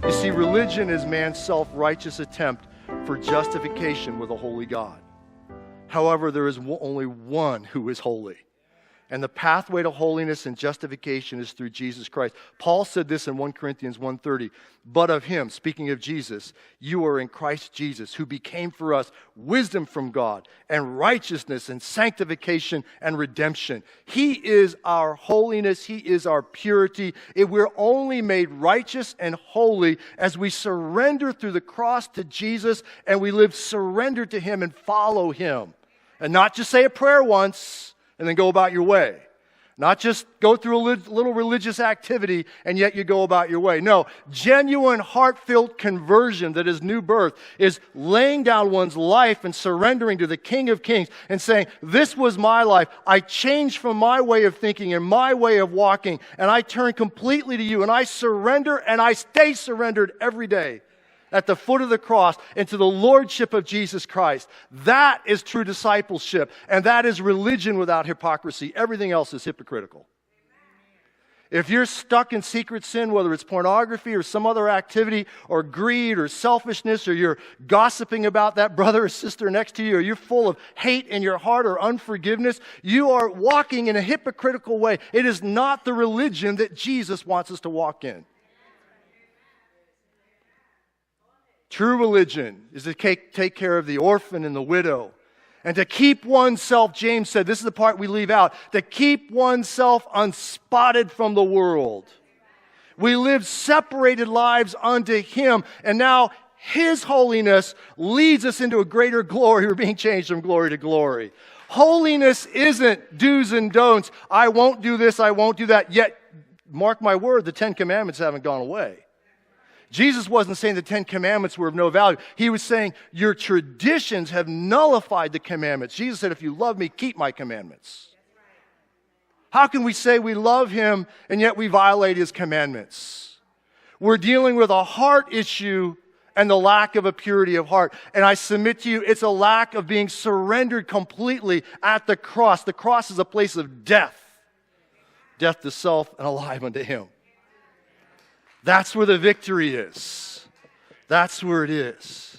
You see, religion is man's self-righteous attempt for justification with a holy God. However, there is only one who is holy. And the pathway to holiness and justification is through Jesus Christ. Paul said this in 1 Corinthians 1:30. But of him, speaking of Jesus, you are in Christ Jesus, who became for us wisdom from God and righteousness and sanctification and redemption. He is our holiness. He is our purity. We're only made righteous and holy as we surrender through the cross to Jesus and we live surrendered to him and follow him. And not just say a prayer once and then go about your way. Not just go through a little religious activity and yet you go about your way. No, genuine heart-filled conversion that is new birth is laying down one's life and surrendering to the King of Kings and saying, this was my life. I changed from my way of thinking and my way of walking and I turn completely to you and I surrender and I stay surrendered every day at the foot of the cross into the lordship of Jesus Christ. That is true discipleship, and that is religion without hypocrisy. Everything else is hypocritical. If you're stuck in secret sin, whether it's pornography or some other activity or greed or selfishness, or you're gossiping about that brother or sister next to you, or you're full of hate in your heart or unforgiveness, you are walking in a hypocritical way. It is not the religion that Jesus wants us to walk in. True religion is to take care of the orphan and the widow. And to keep oneself, James said, this is the part we leave out, to keep oneself unspotted from the world. We live separated lives unto him. And now his holiness leads us into a greater glory. We're being changed from glory to glory. Holiness isn't do's and don'ts. I won't do this, I won't do that. Yet, mark my word, the 10 Commandments haven't gone away. Jesus wasn't saying the 10 Commandments were of no value. He was saying your traditions have nullified the commandments. Jesus said, if you love me, keep my commandments. How can we say we love him and yet we violate his commandments? We're dealing with a heart issue and the lack of a purity of heart. And I submit to you, it's a lack of being surrendered completely at the cross. The cross is a place of death. Death to self and alive unto him. That's where the victory is. That's where it is.